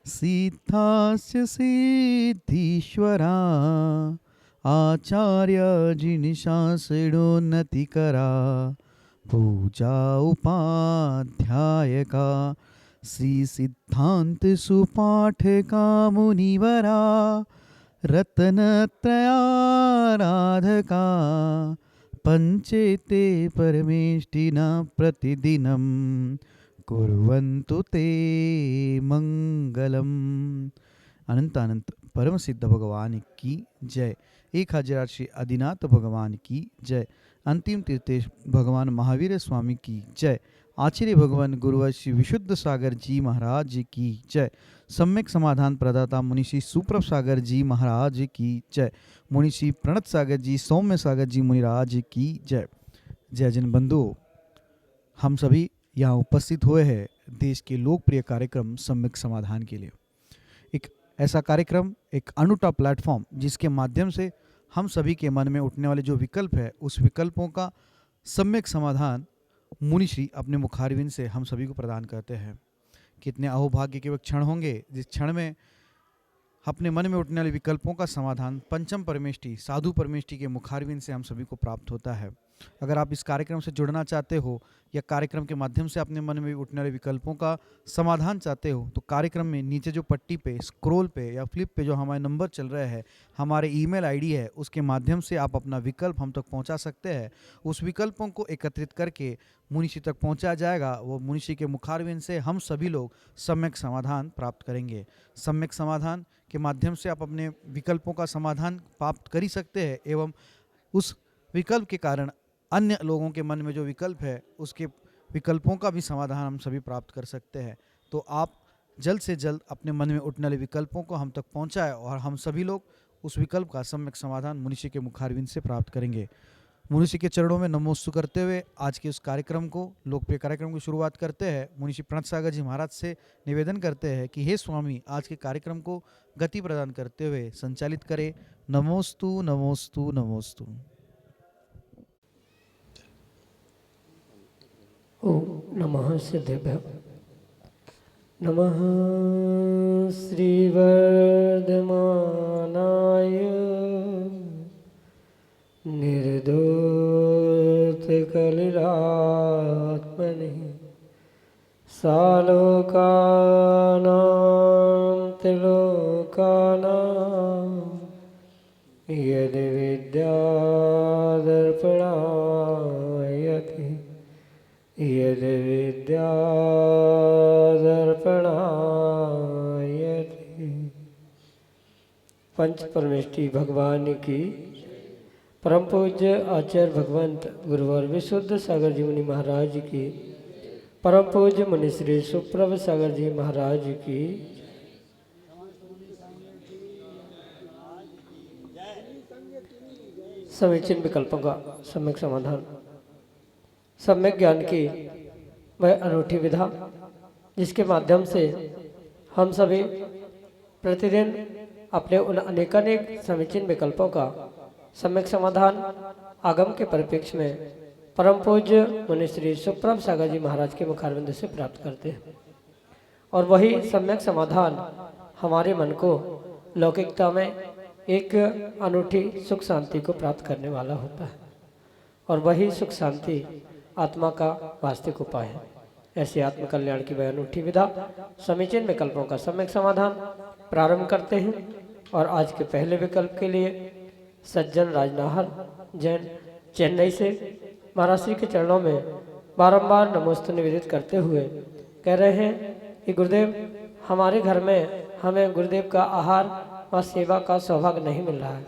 सिद्धास्य सिद्धीश्वरा आचार्य जिनिशासिडोन्नतिकरा पूजा उपाध्यायका श्री सिद्धांत सुपाठका मुनिवरा रत्नत्रयाराधका पंचेते परमेष्टिना प्रतिदिनं कुर्वन्तु ते मंगलम। अनंत अनंत परम सिद्ध भगवान की जय। 1000 श्री आदिनाथ भगवान की जय। अंतिम तीर्थेश भगवान महावीर स्वामी की जय। आचार्य भगवान गुरुवर श्री विशुद्ध सागर जी महाराज की जय। सम्यक समाधान प्रदाता मुनिषि सुप्रभ सागर जी महाराज की जय। मुनिषि प्रणत सागर जी सौम्य सागर जी मुनिराज की जय। जय जन बंधुओं, हम सभी यहाँ उपस्थित हुए हैं देश के लोकप्रिय कार्यक्रम सम्यक समाधान के लिए। एक ऐसा कार्यक्रम, एक अनूठा प्लेटफॉर्म जिसके माध्यम से हम सभी के मन में उठने वाले जो विकल्प है उस विकल्पों का सम्यक समाधान मुनिश्री अपने मुखारविंद से हम सभी को प्रदान करते हैं। कितने अहोभाग्य के वह क्षण होंगे जिस क्षण में अपने मन में उठने वाले विकल्पों का समाधान पंचम परमेष्टि साधु परमेष्टि के मुखारविंद से हम सभी को प्राप्त होता है। अगर आप इस कार्यक्रम से जुड़ना चाहते हो या कार्यक्रम के माध्यम से अपने मन में उठने वाले विकल्पों का समाधान चाहते हो तो कार्यक्रम में नीचे जो पट्टी पे स्क्रॉल पे या फ्लिप पे जो हमारे नंबर चल रहे हैं, हमारे ईमेल आईडी है, उसके माध्यम से आप अपना विकल्प हम तक पहुंचा सकते हैं। उस विकल्पों को एकत्रित करके मुनिषी तक पहुंचाया जाएगा। वो मुनिषी के मुखारविंद से हम सभी लोग सम्यक समाधान प्राप्त करेंगे। सम्यक समाधान के माध्यम से आप अपने विकल्पों का समाधान प्राप्त कर ही सकते हैं एवं उस विकल्प के कारण अन्य लोगों के मन में जो विकल्प है उसके विकल्पों का भी समाधान हम सभी प्राप्त कर सकते हैं। तो आप जल्द से जल्द अपने मन में उठने वाले विकल्पों को हम तक पहुंचाएं और हम सभी लोग उस विकल्प का सम्यक समाधान मुनिषी के मुखारविंद से प्राप्त करेंगे। मुनिषी के चरणों में नमोस्तु करते हुए आज के उस कार्यक्रम को, लोकप्रिय कार्यक्रम की शुरुआत करते हैं। मुनिषी प्रणत सागर जी महाराज से निवेदन करते हैं कि हे स्वामी, आज के कार्यक्रम को गति प्रदान करते हुए संचालित करें। नमोस्तु नमोस्तु नमोस्तु। ओम नमः सिद्धेभ्यो। नमः श्रीवर्धमानाय निर्दोषकलिलात्मने सालोकानां त्रिलोकानां यद् विद्यादर्पणायति यद् विद्यादर्पणायति। पंच परमेष्टि भगवान की, परम पूज्य आचार्य भगवंत गुरुवर विशुद्ध सागर जी मुनि महाराज की, परम पूज्य मुनि श्री सुप्रभ सागर जी महाराज की। समीचीन विकल्पों का सम्यक समाधान, सम्यक ज्ञान की वह अनूठी विधा जिसके माध्यम से हम सभी प्रतिदिन अपने उन अनेकानेक समीचीन विकल्पों का सम्यक समाधान आगम के परिप्रेक्ष्य में परम पूज्य मुनि श्री सुप्रभ सागर जी महाराज के मुखारविंद से प्राप्त करते हैं। और वही सम्यक समाधान हमारे मन को लौकिकता में एक अनूठी सुख शांति को प्राप्त करने वाला होता है और वही सुख शांति आत्मा का वास्तविक उपाय है। ऐसे आत्म कल्याण की वह अनूठी विधा समीचीन विकल्पों का सम्यक समाधान प्रारंभ करते हैं। और आज के पहले विकल्प के लिए सज्जन राजनाहर जैन चेन्नई से महाराज श्री के चरणों में बारंबार नमोस्तु निवेदित करते हुए कह रहे हैं कि गुरुदेव, हमारे घर में हमें गुरुदेव का आहार व सेवा का सौभाग्य नहीं मिल रहा है,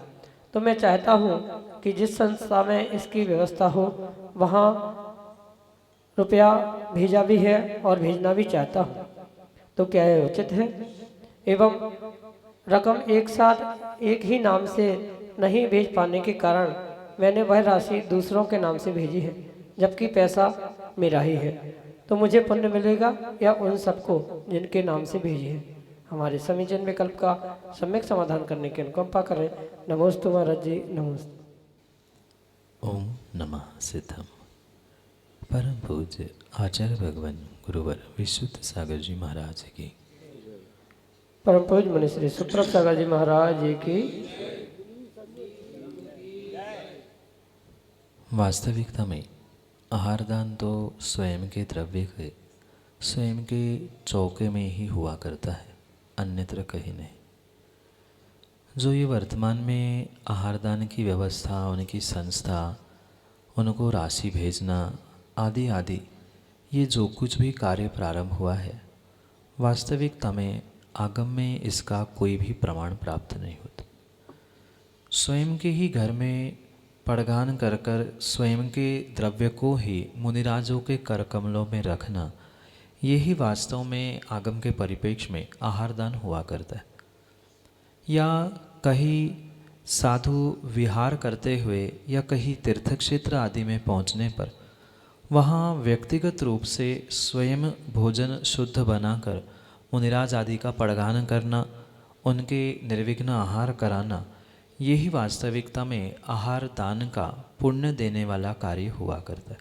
तो मैं चाहता हूँ कि जिस संस्था में इसकी व्यवस्था हो वहाँ रुपया भेजा भी है और भेजना भी चाहता हूँ, तो क्या यह उचित है? एवं रकम एक साथ एक ही नाम से नहीं भेज पाने के कारण मैंने वह राशि दूसरों के नाम से भेजी है जबकि पैसा मेरा ही है, तो मुझे पुण्य मिलेगा या उन सबको जिनके नाम से भेजी है? हमारे समीचीन विकल्प का सम्यक समाधान करने की अनुकंपा करें। नमोस्तु महाराज जी, नमोस्तु। ओम नमः सिद्धम। परम पूज्य आचार्य भगवान गुरुवर विशुद्ध सागर जी महाराज की, परम पूज्य मुनि श्री सुप्रभ सागर जी महाराज जी की। वास्तविकता में आहार दान तो स्वयं के द्रव्य के स्वयं के चौके में ही हुआ करता है, अन्यत्र कहीं नहीं। जो ये वर्तमान में आहार दान की व्यवस्था, उनकी संस्था, उनको राशि भेजना आदि आदि, ये जो कुछ भी कार्य प्रारंभ हुआ है, वास्तविकता में आगम में इसका कोई भी प्रमाण प्राप्त नहीं होता। स्वयं के ही घर में पड़गान कर कर स्वयं के द्रव्य को ही मुनिराजों के कर कमलों में रखना, यही वास्तव में आगम के परिप्रेक्ष्य में आहार दान हुआ करता है। या कहीं साधु विहार करते हुए या कहीं तीर्थ क्षेत्र आदि में पहुंचने पर वहाँ व्यक्तिगत रूप से स्वयं भोजन शुद्ध बनाकर मुनिराज आदि का पड़गान करना, उनके निर्विघ्न आहार कराना, यही वास्तविकता में आहार दान का पुण्य देने वाला कार्य हुआ करता है।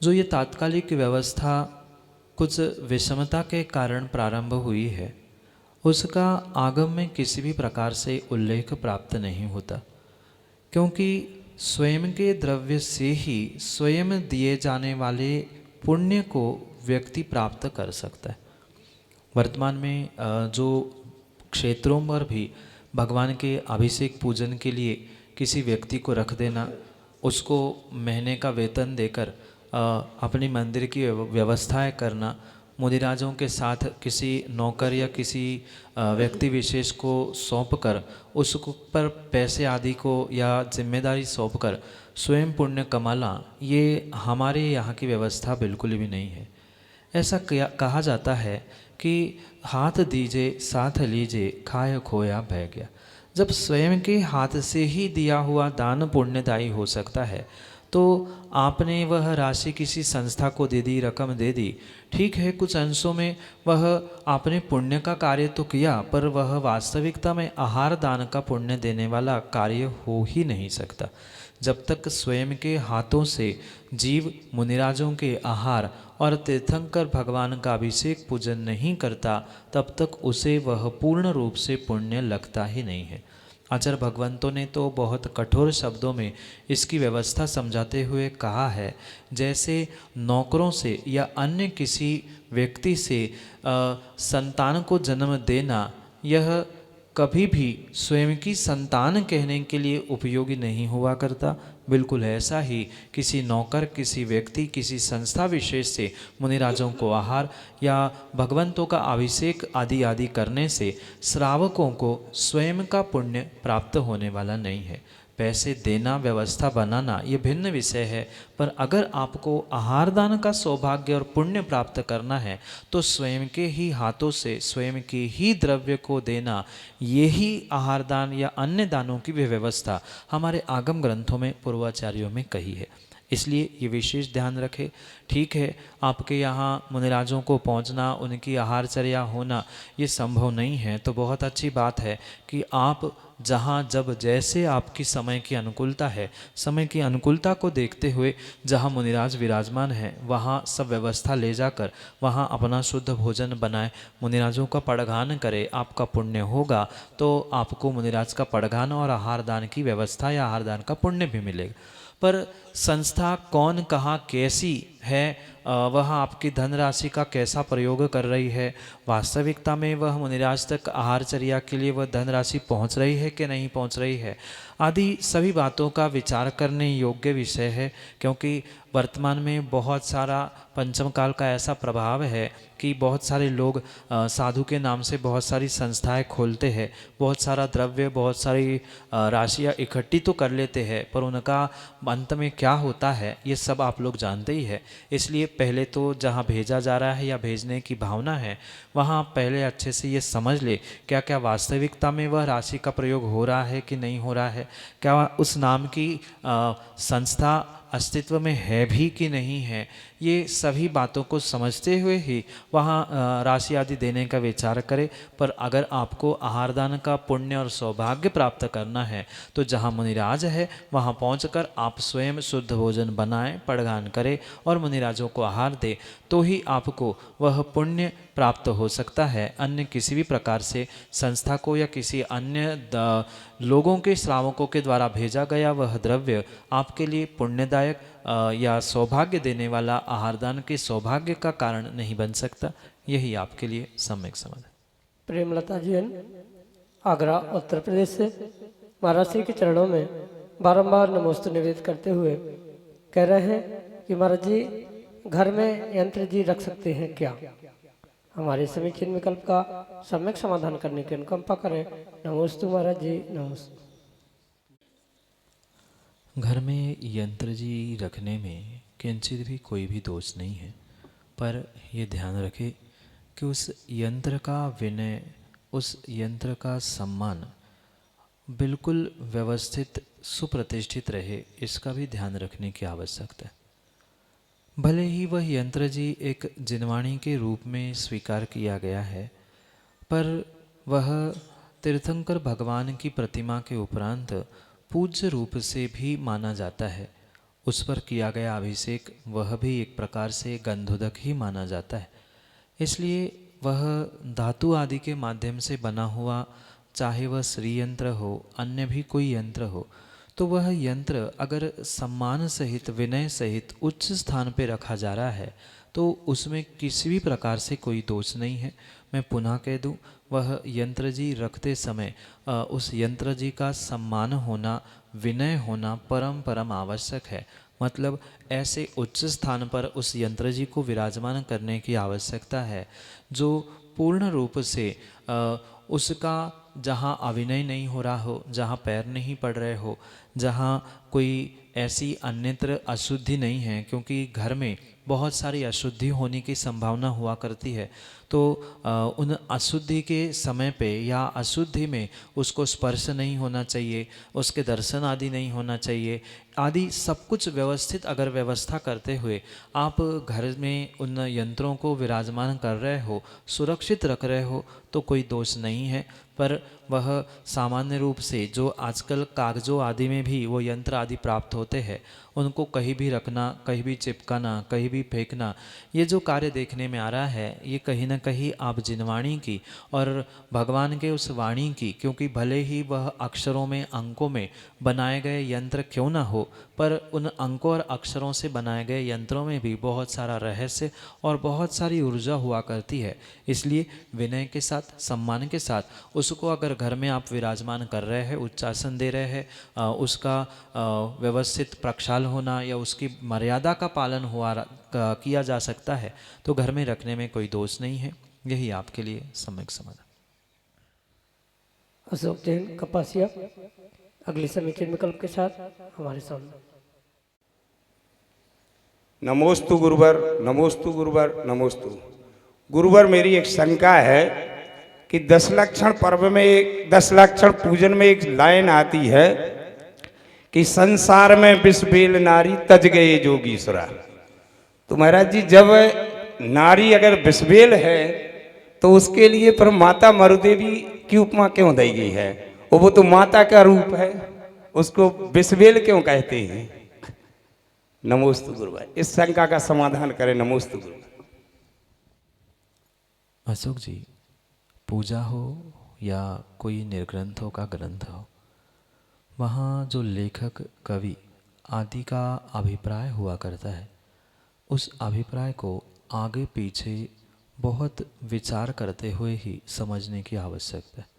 जो ये तात्कालिक व्यवस्था कुछ विषमता के कारण प्रारंभ हुई है, उसका आगम में किसी भी प्रकार से उल्लेख प्राप्त नहीं होता, क्योंकि स्वयं के द्रव्य से ही स्वयं दिए जाने वाले पुण्य को व्यक्ति प्राप्त कर सकता है। वर्तमान में जो क्षेत्रों पर भी भगवान के अभिषेक पूजन के लिए किसी व्यक्ति को रख देना, उसको महीने का वेतन देकर अपनी मंदिर की व्यवस्थाएं करना, मुनिराजों के साथ किसी नौकर या किसी व्यक्ति विशेष को सौंप कर उस पर पैसे आदि को या जिम्मेदारी सौंप कर स्वयं पुण्य कमाना, ये हमारे यहाँ की व्यवस्था बिल्कुल भी नहीं है। ऐसा कहा जाता है कि हाथ दीजिए साथ लीजिए, खाया खोया बह गया। जब स्वयं के हाथ से ही दिया हुआ दान पुण्यदायी हो सकता है, तो आपने वह राशि किसी संस्था को दे दी, रकम दे दी, ठीक है, कुछ अंशों में वह आपने पुण्य का कार्य तो किया, पर वह वास्तविकता में आहार दान का पुण्य देने वाला कार्य हो ही नहीं सकता। जब तक स्वयं के हाथों से जीव मुनिराजों के आहार और तीर्थंकर भगवान का अभिषेक पूजन नहीं करता, तब तक उसे वह पूर्ण रूप से पुण्य लगता ही नहीं है। आचार्य भगवंतों ने तो बहुत कठोर शब्दों में इसकी व्यवस्था समझाते हुए कहा है, जैसे नौकरों से या अन्य किसी व्यक्ति से संतान को जन्म देना, यह कभी भी स्वयं की संतान कहने के लिए उपयोगी नहीं हुआ करता। बिल्कुल ऐसा ही किसी नौकर, किसी व्यक्ति, किसी संस्था विशेष से मुनिराजों को आहार या भगवंतों का अभिषेक आदि आदि करने से श्रावकों को स्वयं का पुण्य प्राप्त होने वाला नहीं है। पैसे देना, व्यवस्था बनाना, ये भिन्न विषय है, पर अगर आपको आहार दान का सौभाग्य और पुण्य प्राप्त करना है तो स्वयं के ही हाथों से स्वयं के ही द्रव्य को देना, यही आहार दान या अन्य दानों की भी व्यवस्था हमारे आगम ग्रंथों में पूर्वाचार्यों में कही है। इसलिए ये विशेष ध्यान रखें। ठीक है, आपके यहाँ मुनिराजों को पहुँचना, उनकी आहारचर्या होना ये संभव नहीं है, तो बहुत अच्छी बात है कि आप जहाँ जब जैसे आपकी समय की अनुकूलता है, समय की अनुकूलता को देखते हुए जहाँ मुनिराज विराजमान है, वहाँ सब व्यवस्था ले जाकर वहाँ अपना शुद्ध भोजन बनाए, मुनिराजों का पड़गान करे। आपका पुण्य होगा तो आपको मुनिराज का पड़गान और आहार दान की व्यवस्था या आहार दान का पुण्य भी मिलेगा। पर संस्था कौन, कहाँ, कैसी है, वह आपकी धनराशि का कैसा प्रयोग कर रही है, वास्तविकता में वह मुनिराज तक आहारचर्या के लिए वह धनराशि पहुंच रही है कि नहीं पहुंच रही है, आदि सभी बातों का विचार करने योग्य विषय है। क्योंकि वर्तमान में बहुत सारा पंचम काल का ऐसा प्रभाव है कि बहुत सारे लोग साधु के नाम से बहुत सारी संस्थाएं खोलते हैं, बहुत सारा द्रव्य, बहुत सारी राशियां इकट्ठी तो कर लेते हैं, पर उनका अंत में क्या होता है ये सब आप लोग जानते ही है। इसलिए पहले तो जहाँ भेजा जा रहा है या भेजने की भावना है, वहाँ पहले अच्छे से ये समझ ले क्या क्या वास्तविकता में वह राशि का प्रयोग हो रहा है कि नहीं हो रहा है, क्या उस नाम की संस्था अस्तित्व में है भी कि नहीं है। ये सभी बातों को समझते हुए ही वहाँ राशि आदि देने का विचार करें। पर अगर आपको आहार दान का पुण्य और सौभाग्य प्राप्त करना है तो जहाँ मुनिराज है वहाँ पहुंचकर आप स्वयं शुद्ध भोजन बनाएं, पड़गान करें और मुनिराजों को आहार दें, तो ही आपको वह पुण्य प्राप्त हो सकता है। अन्य किसी भी प्रकार से संस्था को या किसी अन्य लोगों के श्रावकों के द्वारा भेजा गया वह द्रव्य आपके लिए पुण्यदायक या सौभाग्य देने वाला आहारदान के सौभाग्य का कारण नहीं बन सकता। यही आपके लिए सम्यक समाधान। प्रेमलता जी आगरा उत्तर प्रदेश से महाराज श्री के चरणों में बारंबार नमोस्तु निवेदित करते हुए कह रहे हैं कि महाराज जी घर में यंत्र जी रख सकते हैं क्या? हमारे समीचीन विकल्प का सम्यक समाधान करने की अनुकंपा करें। नमोस्तु महाराज जी, नमोस्तु। घर में यंत्र जी रखने में किंचित भी कोई भी दोष नहीं है, पर यह ध्यान रखें कि उस यंत्र का विनय, उस यंत्र का सम्मान बिल्कुल व्यवस्थित सुप्रतिष्ठित रहे, इसका भी ध्यान रखने की आवश्यकता है। भले ही वह यंत्र जी एक जिनवाणी के रूप में स्वीकार किया गया है, पर वह तीर्थंकर भगवान की प्रतिमा के उपरांत पूज्य रूप से भी माना जाता है। उस पर किया गया अभिषेक वह भी एक प्रकार से गंधोदक ही माना जाता है। इसलिए वह धातु आदि के माध्यम से बना हुआ, चाहे वह श्री यंत्र हो, अन्य भी कोई यंत्र हो, तो वह यंत्र अगर सम्मान सहित, विनय सहित उच्च स्थान पर रखा जा रहा है तो उसमें किसी भी प्रकार से कोई दोष नहीं है। मैं पुनः कह दूं, वह यंत्र जी रखते समय उस यंत्र जी का सम्मान होना, विनय होना परम आवश्यक है। मतलब ऐसे उच्च स्थान पर उस यंत्र जी को विराजमान करने की आवश्यकता है जो पूर्ण रूप से उसका जहाँ अभिनय नहीं हो रहा हो, जहाँ पैर नहीं पड़ रहे हो, जहाँ कोई ऐसी अन्यत्र अशुद्धि नहीं है, क्योंकि घर में बहुत सारी अशुद्धि होने की संभावना हुआ करती है। तो उन अशुद्धि के समय पे या अशुद्धि में उसको स्पर्श नहीं होना चाहिए, उसके दर्शन आदि नहीं होना चाहिए, आदि सब कुछ व्यवस्थित अगर व्यवस्था करते हुए आप घर में उन यंत्रों को विराजमान कर रहे हो, सुरक्षित रख रहे हो, तो कोई दोष नहीं है। पर वह सामान्य रूप से जो आजकल कागजों आदि में भी वो यंत्र आदि प्राप्त होते हैं, उनको कहीं भी रखना, कहीं भी चिपकाना, कहीं भी फेंकना, ये जो कार्य देखने में आ रहा है, ये कहीं ना कहीं आप जिनवाणी की और भगवान के उस वाणी की, क्योंकि भले ही वह अक्षरों में, अंकों में बनाए गए यंत्र क्यों ना हो, पर उन अंकों और अक्षरों से बनाए गए यंत्रों में भी बहुत सारा रहस्य और बहुत सारी ऊर्जा हुआ करती है। इसलिए विनय के साथ, सम्मान के साथ उसको अगर घर में आप विराजमान कर रहे हैं, उच्चासन दे रहे हैं, उसका व्यवस्थित प्रक्षाल होना या उसकी मर्यादा का पालन किया जा सकता है, तो घर में रखने में कोई दोष नहीं है। यही आपके लिए सम्यक समाधान। अशोक जैन कपासिया अगले समीचीन विकल्प के साथ हमारे सामने। नमोस्तु गुरुवर, नमोस्तु गुरुवर, नमोस्तु गुरुवर। मेरी एक शंका है कि 10 लक्षण पर्व में 10 लक्षण पूजन में एक लाइन आती है कि संसार में विष बेल नारी तज गए जोगीश्वरा। तो महाराज जी, जब नारी अगर विषबेल है तो उसके लिए पर माता मरुदेवी की उपमा क्यों दी गई है? वो तो माता का रूप है, उसको विषबेल क्यों कहते हैं? नमोस्तु गुरुवार, इस शंका का समाधान करें। नमोस्तु गुरुवार। अशोक जी, पूजा हो या कोई निर्ग्रंथों का ग्रंथ हो, वहाँ जो लेखक, कवि आदि का अभिप्राय हुआ करता है, उस अभिप्राय को आगे पीछे बहुत विचार करते हुए ही समझने की आवश्यकता है।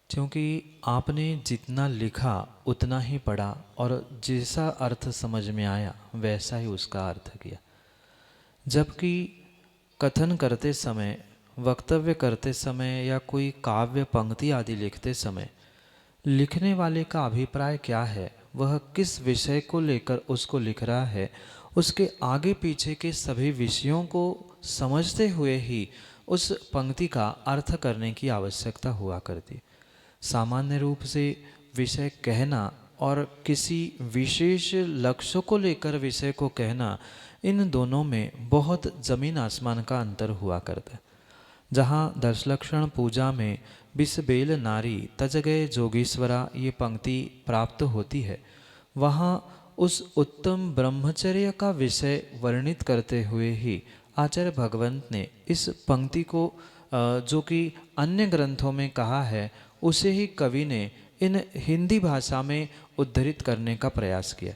क्योंकि आपने जितना लिखा उतना ही पढ़ा और जैसा अर्थ समझ में आया वैसा ही उसका अर्थ किया। जबकि कथन करते समय, वक्तव्य करते समय या कोई काव्य पंक्ति आदि लिखते समय लिखने वाले का अभिप्राय क्या है, वह किस विषय को लेकर उसको लिख रहा है, उसके आगे पीछे के सभी विषयों को समझते हुए ही उस पंक्ति का अर्थ करने की आवश्यकता हुआ करती। सामान्य रूप से विषय कहना और किसी विशेष लक्ष्य को लेकर विषय को कहना, इन दोनों में बहुत जमीन आसमान का अंतर हुआ करता है। जहाँ 10 लक्षण पूजा में बिसबेल नारी तज गए जोगीश्वरा ये पंक्ति प्राप्त होती है, वहाँ उस उत्तम ब्रह्मचर्य का विषय वर्णित करते हुए ही आचार्य भगवंत ने इस पंक्ति को जो कि अन्य ग्रंथों में कहा है उसे ही कवि ने इन हिंदी भाषा में उद्धृत करने का प्रयास किया।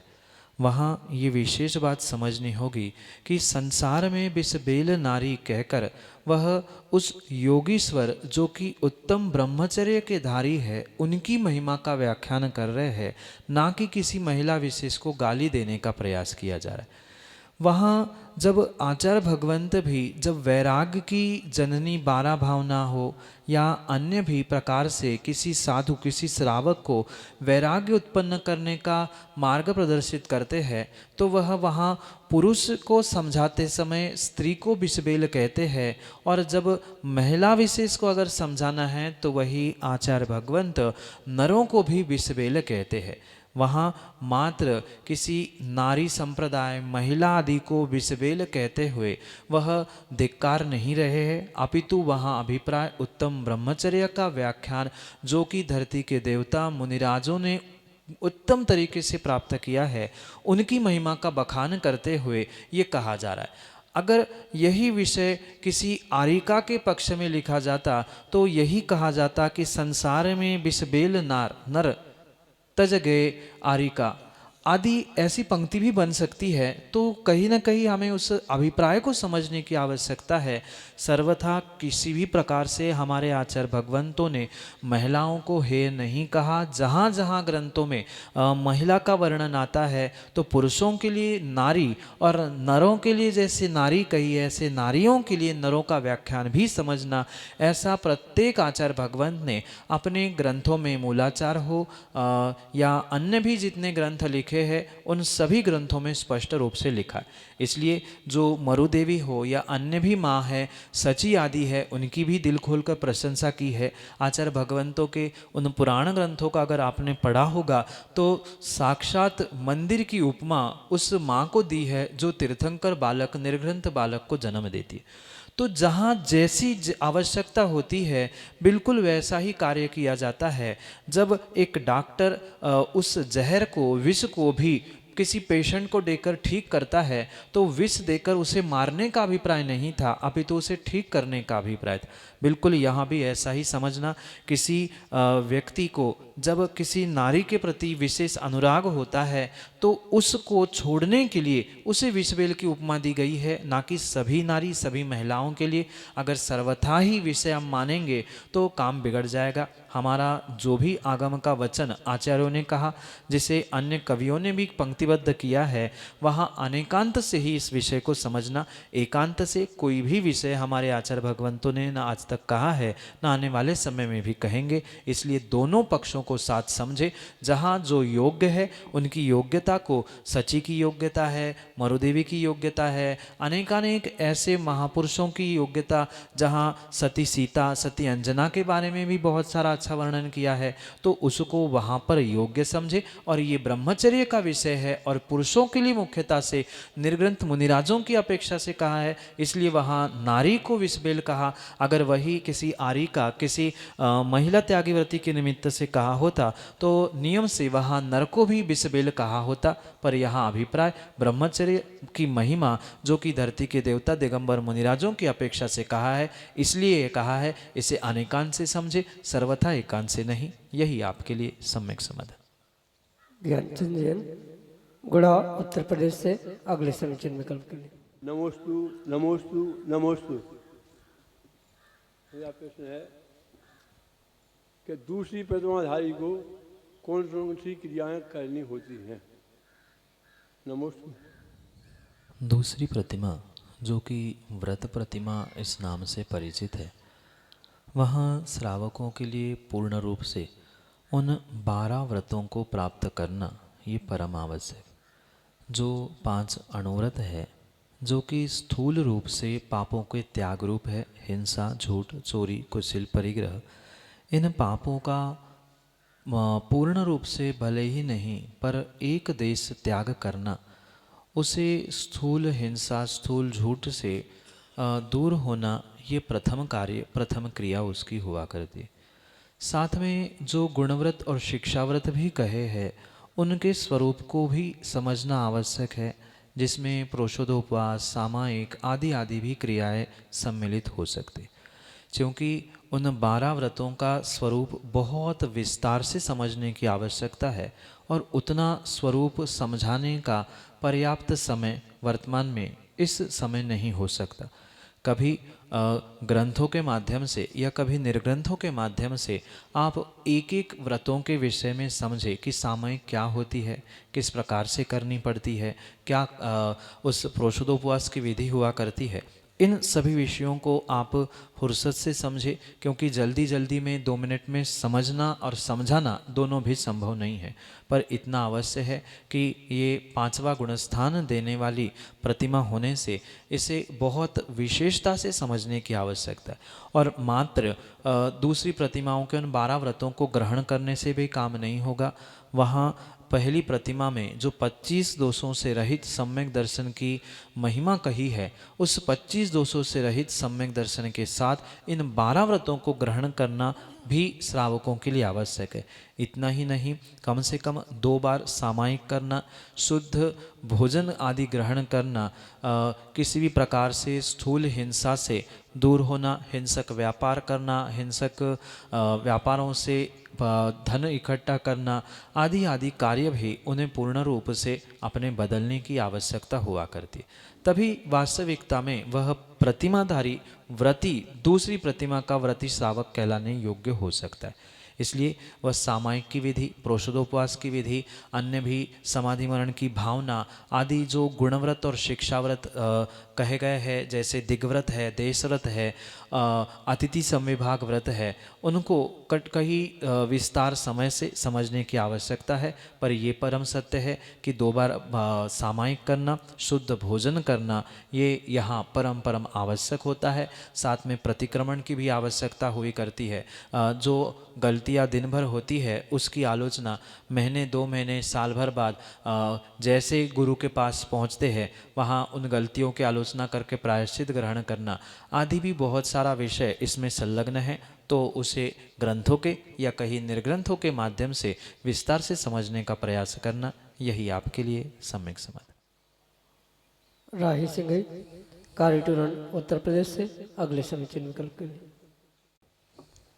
वहाँ ये विशेष बात समझनी होगी कि संसार में बिसबेल नारी कहकर वह उस योगीश्वर जो कि उत्तम ब्रह्मचर्य के धारी है उनकी महिमा का व्याख्यान कर रहे हैं, ना कि किसी महिला विशेष को गाली देने का प्रयास किया जा रहा है। वहाँ जब आचार्य भगवंत भी जब वैराग्य की जननी 12 भावना हो या अन्य भी प्रकार से किसी साधु किसी श्रावक को वैराग्य उत्पन्न करने का मार्ग प्रदर्शित करते हैं तो वह वहाँ पुरुष को समझाते समय स्त्री को बिसबेल कहते हैं, और जब महिला विशेष को अगर समझाना है तो वही आचार्य भगवंत नरों को भी बिसबेल कहते हैं। वहाँ मात्र किसी नारी संप्रदाय महिला आदि को बिसबेल कहते हुए वह धिक्कार नहीं रहे हैं, अपितु वहाँ अभिप्राय उत्तम ब्रह्मचर्य का व्याख्यान जो कि धरती के देवता मुनिराजों ने उत्तम तरीके से प्राप्त किया है उनकी महिमा का बखान करते हुए ये कहा जा रहा है। अगर यही विषय किसी आरिका के पक्ष में लिखा जाता तो यही कहा जाता कि संसार में बिसबेल नर तज गए आरिका आदि ऐसी पंक्ति भी बन सकती है। तो कहीं ना कहीं हमें उस अभिप्राय को समझने की आवश्यकता है। सर्वथा किसी भी प्रकार से हमारे आचार्य भगवंतों ने महिलाओं को हे नहीं कहा। जहाँ जहाँ ग्रंथों में महिला का वर्णन आता है तो पुरुषों के लिए नारी और नरों के लिए जैसे नारी कही है ऐसे नारियों के लिए नरों का व्याख्यान भी समझना, ऐसा प्रत्येक आचार्य भगवंत ने अपने ग्रंथों में मूलाचार हो या अन्य भी जितने ग्रंथ लिखे है उन सभी ग्रंथों में स्पष्ट रूप से लिखा है। इसलिए जो मरुदेवी हो या अन्य भी माँ है सची आदि है उनकी भी दिल खोलकर प्रशंसा की है। आचार्य भगवंतों के उन पुराण ग्रंथों का अगर आपने पढ़ा होगा तो साक्षात मंदिर की उपमा उस माँ को दी है जो तीर्थंकर बालक निर्ग्रंथ बालक को जन्म देती है। तो जहाँ जैसी आवश्यकता होती है बिल्कुल वैसा ही कार्य किया जाता है। जब एक डॉक्टर उस जहर को विष को भी किसी पेशेंट को देकर ठीक करता है तो विष देकर उसे मारने का अभिप्राय नहीं था अपितु उसे ठीक करने का अभिप्राय था। बिल्कुल यहाँ भी ऐसा ही समझना। किसी व्यक्ति को जब किसी नारी के प्रति विशेष अनुराग होता है तो उसको छोड़ने के लिए उसे विषबेल की उपमा दी गई है, ना कि सभी नारी सभी महिलाओं के लिए। अगर सर्वथा ही विषय हम मानेंगे तो काम बिगड़ जाएगा। हमारा जो भी आगम का वचन आचार्यों ने कहा जिसे अन्य कवियों ने भी पंक्तिबद्ध किया है वहाँ अनेकांत से ही इस विषय को समझना। एकांत से कोई भी विषय हमारे आचार्य भगवंतों ने न आज तक कहा है न आने वाले समय में भी कहेंगे। इसलिए दोनों पक्षों को साथ समझे। जहाँ जो योग्य है उनकी योग्यता को, सची की योग्यता है, मरुदेवी की योग्यता है, अनेकानेक ऐसे महापुरुषों की योग्यता, जहाँ सती सीता सती अंजना के बारे में भी बहुत सारा अच्छा वर्णन किया है तो उसको वहाँ पर योग्य समझे। और ये ब्रह्मचर्य का विषय है और पुरुषों के लिए मुख्यतः से निर्ग्रंथ मुनिराजों की अपेक्षा से कहा है, इसलिए वहाँ नारी को विषबेल कहा। अगर वही किसी आरी का किसी महिला त्यागीव्रती के निमित्त से कहा होता तो नियम से वहाँ नर को भी विषबेल कहा होता। पर यहाँ अभिप्राय ब्रह्मचर्य की महिमा जो कि धरती के देवता दिगंबर मुनिराजों की अपेक्षा से कहा है, इसलिए कहा है इसे अनेकांत से समझे, सर्वथा एकांत से नहीं। यही आपके लिए सम्यक समाधान। ज्ञानचंद जैन गुड़ा उत्तर प्रदेश से अगले समीचीन विकल्प के लिए। नमोस्तु नमोस्तु नमोस्तु। मेरा प्रश्न है कि दूसरी प्रतिमाधारी को कौन कौन सी क्रियाएं करनी होती हैं? नमोस्तु। दूसरी प्रतिमा जो कि व्रत प्रतिमा इस नाम से परिचित है, वहाँ श्रावकों के लिए पूर्ण रूप से उन 12 व्रतों को प्राप्त करना ये परम आवश्यक। जो 5 अणुव्रत है जो कि स्थूल रूप से पापों के त्याग रूप है, हिंसा, झूठ, चोरी, कुशिल, परिग्रह, इन पापों का पूर्ण रूप से भले ही नहीं पर एक देश त्याग करना, उसे स्थूल हिंसा स्थूल झूठ से दूर होना, ये प्रथम कार्य प्रथम क्रिया उसकी हुआ करती है। साथ में जो गुणव्रत और शिक्षाव्रत भी कहे हैं उनके स्वरूप को भी समझना आवश्यक है। जिसमें प्रोषोदोपवास, सामायिक आदि आदि भी क्रियाएं सम्मिलित हो सकती, क्योंकि उन 12 व्रतों का स्वरूप बहुत विस्तार से समझने की आवश्यकता है और उतना स्वरूप समझाने का पर्याप्त समय वर्तमान में इस समय नहीं हो सकता। कभी ग्रंथों के माध्यम से या कभी निर्ग्रंथों के माध्यम से आप एक एक व्रतों के विषय में समझे कि सामयिक क्या होती है, किस प्रकार से करनी पड़ती है, क्या उस प्रोषोदोपवास की विधि हुआ करती है, इन सभी विषयों को आप फुर्सत से समझे, क्योंकि जल्दी जल्दी में 2 मिनट में समझना और समझाना दोनों भी संभव नहीं है। पर इतना अवश्य है कि ये 5वां गुणस्थान देने वाली प्रतिमा होने से इसे बहुत विशेषता से समझने की आवश्यकता है। और मात्र दूसरी प्रतिमाओं के उन 12 व्रतों को ग्रहण करने से भी काम नहीं होगा। वहाँ पहली प्रतिमा में जो 25 दोषों से रहित सम्यक दर्शन की महिमा कही है, उस 25 दोषों से रहित सम्यक दर्शन के साथ इन 12 व्रतों को ग्रहण करना भी श्रावकों के लिए आवश्यक है। इतना ही नहीं, कम से कम 2 बार सामायिक करना, शुद्ध भोजन आदि ग्रहण करना, किसी भी प्रकार से स्थूल हिंसा से दूर होना, हिंसक व्यापार करना, हिंसक व्यापारों से धन इकट्ठा करना आदि आदि कार्य भी उन्हें पूर्ण रूप से अपने बदलने की आवश्यकता हुआ करती है। तभी वास्तविकता में वह प्रतिमाधारी व्रती दूसरी प्रतिमा का व्रती श्रावक कहलाने योग्य हो सकता है। इसलिए वह सामायिक की विधि, प्रोषदोपवास की विधि, अन्य भी समाधि मरण की भावना आदि जो गुणव्रत और शिक्षाव्रत कहे गए हैं, जैसे दिग्व्रत है, देशव्रत है, अतिथि संविभाग व्रत है, उनको कहीं विस्तार समय से समझने की आवश्यकता है। पर ये परम सत्य है कि 2 बार सामायिक करना, शुद्ध भोजन करना, ये यहाँ परम आवश्यक होता है। साथ में प्रतिक्रमण की भी आवश्यकता हुई करती है। जो गलतियाँ दिन भर होती है उसकी आलोचना महीने 2 महीने साल भर बाद जैसे गुरु के पास पहुँचते हैं वहाँ उन गलतियों की आलोचना करके प्रायश्चित ग्रहण करना आदि भी बहुत सारा विषय इसमें संलग्न है। तो उसे ग्रंथों के या कहीं निर्ग्रंथों के माध्यम से विस्तार से समझने का प्रयास करना, यही आपके लिए सम्यक समाधान। राही सिंह कारीटूरन उत्तर प्रदेश से अगले समीचीन विकल्प के लिए।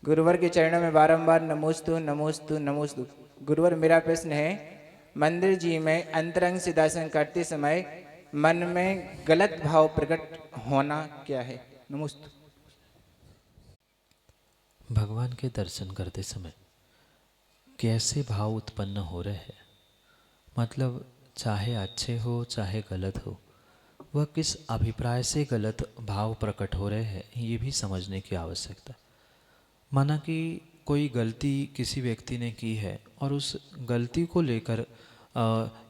गुरुवर के चरणों में बारंबार नमोस्तु नमोस्तु नमोस्तु। गुरुवर, मेरा प्रश्न है, मंदिर जी में अंतरंग से दर्शन करते समय मन में गलत भाव प्रकट होना क्या है? नमोस्तु। भगवान के दर्शन करते समय कैसे भाव उत्पन्न हो रहे हैं, मतलब चाहे अच्छे हो चाहे गलत हो, वह किस अभिप्राय से गलत भाव प्रकट हो रहे हैं, ये भी समझने की आवश्यकता। माना कि कोई गलती किसी व्यक्ति ने की है और उस गलती को लेकर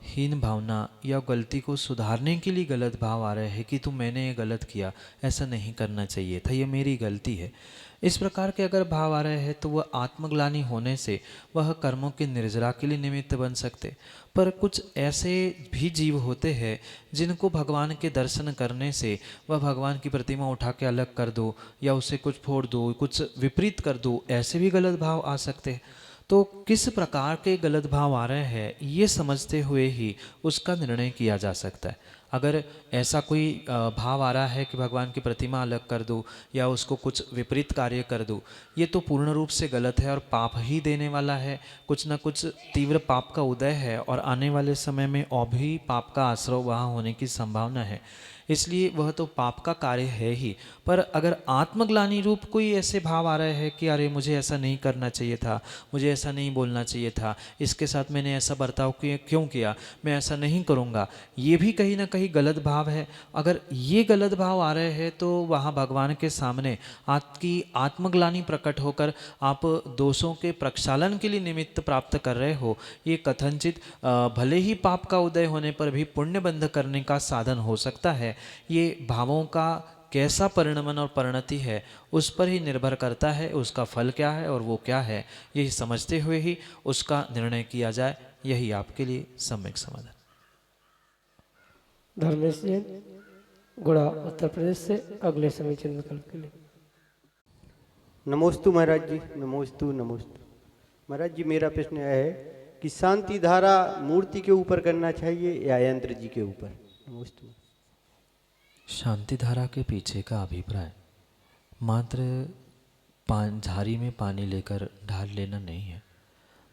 हीन भावना या गलती को सुधारने के लिए गलत भाव आ रहे हैं कि मैंने ये गलत किया, ऐसा नहीं करना चाहिए था, ये मेरी गलती है, इस प्रकार के अगर भाव आ रहे हैं तो वह आत्मग्लानि होने से वह कर्मों के निर्जरा के लिए निमित्त बन सकते। पर कुछ ऐसे भी जीव होते हैं जिनको भगवान के दर्शन करने से वह भगवान की प्रतिमा उठा के अलग कर दो या उसे कुछ फोड़ दो, कुछ विपरीत कर दो, ऐसे भी गलत भाव आ सकते हैं। तो किस प्रकार के गलत भाव आ रहे हैं ये समझते हुए ही उसका निर्णय किया जा सकता है। अगर ऐसा कोई भाव आ रहा है कि भगवान की प्रतिमा अलग कर दूँ या उसको कुछ विपरीत कार्य कर दूँ, ये तो पूर्ण रूप से गलत है और पाप ही देने वाला है। कुछ न कुछ तीव्र पाप का उदय है और आने वाले समय में और भी पाप का आश्रय वहाँ होने की संभावना है, इसलिए वह तो पाप का कार्य है ही। पर अगर आत्मग्लानि रूप कोई ऐसे भाव आ रहे हैं कि अरे मुझे ऐसा नहीं करना चाहिए था, मुझे ऐसा नहीं बोलना चाहिए था, इसके साथ मैंने ऐसा बर्ताव क्यों किया, मैं ऐसा नहीं करूँगा, ये भी कहीं ना कहीं गलत भाव है। अगर ये गलत भाव आ रहे हैं तो वहाँ भगवान के सामने आपकी आत्मग्लानि प्रकट होकर आप दोषों के प्रक्षालन के लिए निमित्त प्राप्त कर रहे हो। ये कथनचित भले ही पाप का उदय होने पर भी पुण्य बंध करने का साधन हो सकता है। ये भावों का कैसा परिणमन और परिणति है उस पर ही निर्भर करता है, उसका फल क्या है और वो क्या है, यही समझते हुए ही उसका निर्णय किया जाए, यही आपके लिए सम्यक समाधान। धर्मेश जैन गुड़ा उत्तर प्रदेश से अगले समीचीन विकल्प के लिए। नमोस्तु महाराज जी, नमोस्तु नमोस्तु। महाराज जी, मेरा प्रश्न यह है कि शांति धारा मूर्ति के ऊपर करना चाहिए या यंत्र जी के ऊपर? नमोस्तु। नमोस्तु। शांति धारा के पीछे का अभिप्राय मात्र झारी में पानी लेकर ढाल लेना नहीं है,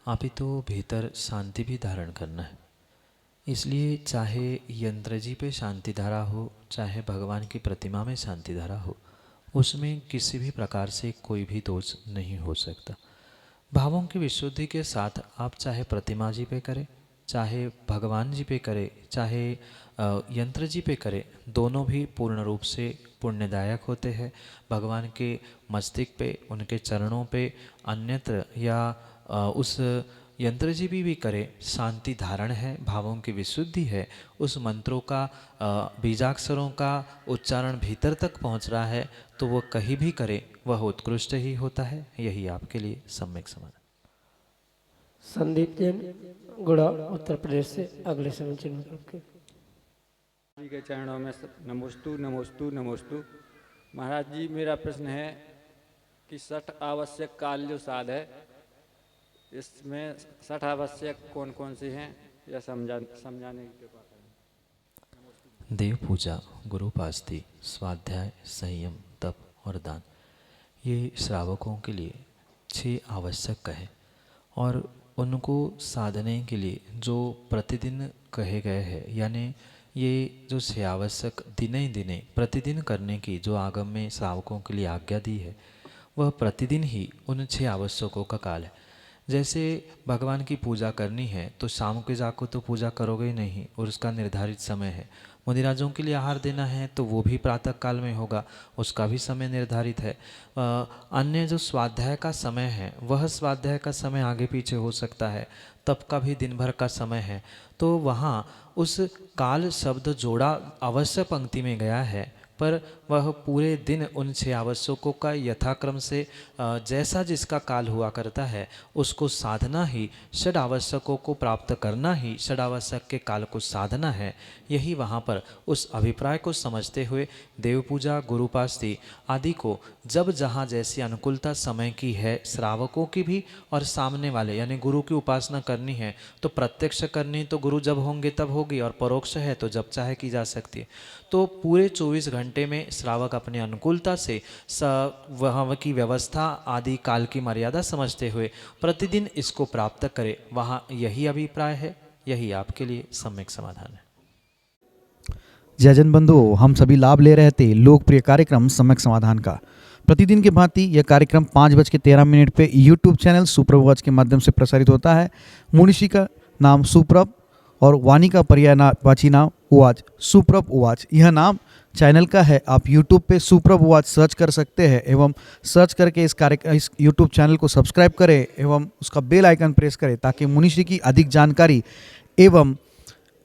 अपितु भीतर शांति भी धारण करना है। इसलिए चाहे यंत्र जी पे शांति धारा हो, चाहे भगवान की प्रतिमा में शांति धारा हो, उसमें किसी भी प्रकार से कोई भी दोष नहीं हो सकता। भावों की विशुद्धि के साथ आप चाहे प्रतिमा जी पे करें, चाहे भगवान जी पे करें, चाहे यंत्र जी पे करें, दोनों भी पूर्ण रूप से पुण्यदायक होते हैं। भगवान के मस्तिष्क पे, उनके चरणों पे अन्यत्र या उस यंत्र जी भी करे, शांति धारण है, भावों की विशुद्धि है, उस मंत्रों का बीजाक्षरों का उच्चारण भीतर तक पहुंच रहा है, तो वो कहीं भी करे वह उत्कृष्ट ही होता है। यही आपके लिए सम्यक समाधान। संदीप जैन, गुड़ा, उत्तर प्रदेश से अगले समय चिन्ह करके जी के चरणों में नमोस्तु नमोस्तु नमोस्तु। महाराज जी, मेरा प्रश्न है कि 60 आवश्यक काल जो साध है, इसमें 60 आवश्यक कौन कौन सी हैं, या समझाने की कृपा करें। देव पूजा, गुरुपास्ति, स्वाध्याय, संयम, तप और दान, ये श्रावकों के लिए 6 आवश्यक है। और उनको साधने के लिए जो प्रतिदिन कहे गए हैं, यानी ये जो 6 आवश्यक दिने दिने प्रतिदिन करने की जो आगम में श्रावकों के लिए आज्ञा दी है, वह प्रतिदिन ही उन 6 आवश्यकों का काल है। जैसे भगवान की पूजा करनी है तो शाम के जाको तो पूजा करोगे ही नहीं, और उसका निर्धारित समय है। मुनिराजों के लिए आहार देना है तो वो भी प्रातः काल में होगा, उसका भी समय निर्धारित है। अन्य जो स्वाध्याय का समय है, वह स्वाध्याय का समय आगे पीछे हो सकता है, तप का भी दिन भर का समय है। तो वहाँ उस काल शब्द जोड़ा अवश्य पंक्ति में गया है, पर वह पूरे दिन उन 6 आवश्यकों का यथाक्रम से जैसा जिसका काल हुआ करता है, उसको साधना ही, षड आवश्यकों को प्राप्त करना ही षड आवश्यक के काल को साधना है। यही वहाँ पर उस अभिप्राय को समझते हुए देव पूजा, गुरुपास्ति आदि को जब जहाँ जैसी अनुकूलता समय की है, श्रावकों की भी और सामने वाले यानी गुरु की उपासना करनी है तो प्रत्यक्ष करनी तो गुरु जब होंगे तब होगी, और परोक्ष है तो जब चाहे की जा सकती है। तो पूरे 24 घंटे में श्रावक अपने अनुकूलता से वहाँ की व्यवस्था आदि काल की मर्यादा समझते हुए प्रतिदिन इसको प्राप्त करे। वहाँ यही अभिप्राय है, यही आपके लिए सम्यक समाधान है। जय जन बंधुओं, हम सभी लाभ ले रहे थे लोकप्रिय कार्यक्रम सम्यक समाधान का। प्रतिदिन की भांति यह कार्यक्रम 5:13 पे यूट्यूब चैनल सुप्रभ उवाच के माध्यम से प्रसारित होता है। मुनिषी का नाम सुप्रभ और वाणी का पर्यायवाची नाम उवाच, सुप्रभ उवाच यह नाम चैनल का है। आप यूट्यूब पे सुप्रभ उवाच सर्च कर सकते हैं एवं सर्च करके इस यूट्यूब चैनल को सब्सक्राइब करें एवं उसका बेल आइकन प्रेस करें, ताकि मुनिषी की अधिक जानकारी एवं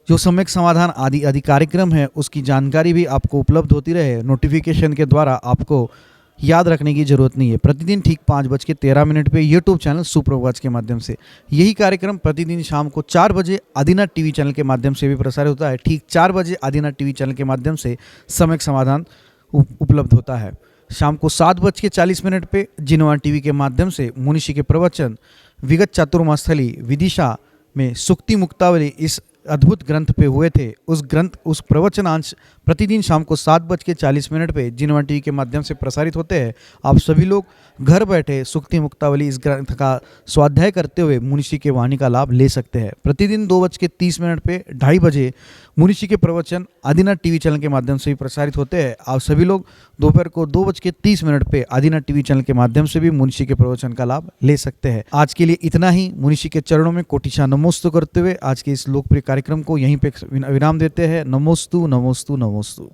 जो सम्यक समाधान आदि कार्यक्रम है उसकी जानकारी भी आपको उपलब्ध होती रहे। नोटिफिकेशन के द्वारा आपको याद रखने की जरूरत नहीं है। प्रतिदिन ठीक 5:13 पे यूट्यूब चैनल सुप्रभ उवाच के माध्यम से यही कार्यक्रम प्रतिदिन शाम को 4 बजे आदिनाथ टीवी चैनल के माध्यम से भी प्रसारित होता है। ठीक 4 बजे आदिनाथ टीवी चैनल के माध्यम से सम्यक समाधान उपलब्ध होता है। शाम को 7:40 पे जिनवान टीवी के माध्यम से मुनिषी के प्रवचन विगत चातुर्मास्थली विदिशा में सुक्ति मुक्तावली इस अद्भुत ग्रंथ पे हुए थे। उस प्रवचनांश प्रतिदिन शाम को 7:40 पे जिनवान टीवी के माध्यम से प्रसारित होते हैं। आप सभी लोग घर बैठे सुक्ति मुक्तावली इस ग्रंथ का स्वाध्याय करते हुए मुनिषी के वाणी का लाभ ले सकते हैं। प्रतिदिन 2:30 पे 2:30 बजे मुनिषी के प्रवचन आदिनाथ टीवी चैनल के माध्यम से भी प्रसारित होते हैं। आप सभी लोग दोपहर को 2:30 पे आदिनाथ टीवी चैनल के माध्यम से भी मुनिषी के प्रवचन का लाभ ले सकते हैं। आज के लिए इतना ही। मुनिषी के चरणों में कोटिशा नमोस्तु करते हुए आज के इस लोकप्रिय कार्यक्रम को यहीं पे विराम देते हैं। नमोस्तु नमोस्तु नमोस्तु।